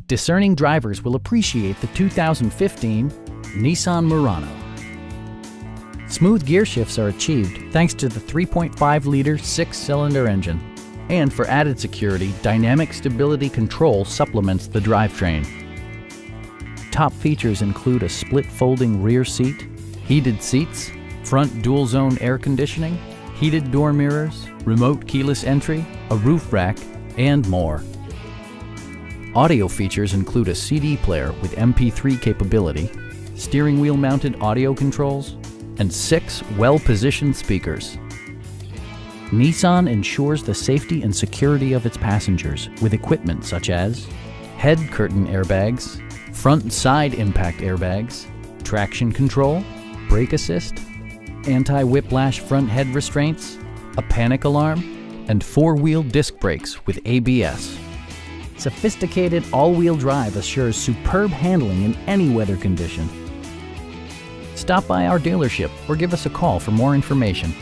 discerning drivers will appreciate the 2015 Nissan Murano. Smooth gear shifts are achieved thanks to the 3.5-liter six-cylinder engine. And for added security, dynamic stability control supplements the drivetrain. Top features include a split folding rear seat, heated seats, front dual-zone air conditioning, heated door mirrors, remote keyless entry, a roof rack, and more. Audio features include a CD player with MP3 capability, steering wheel mounted audio controls, and 6 well-positioned speakers. Nissan ensures the safety and security of its passengers with equipment such as head curtain airbags, front and side impact airbags, traction control, brake assist, anti-whiplash front head restraints, a panic alarm, and 4-wheel disc brakes with ABS. Sophisticated all-wheel drive assures superb handling in any weather condition. Stop by our dealership or give us a call for more information.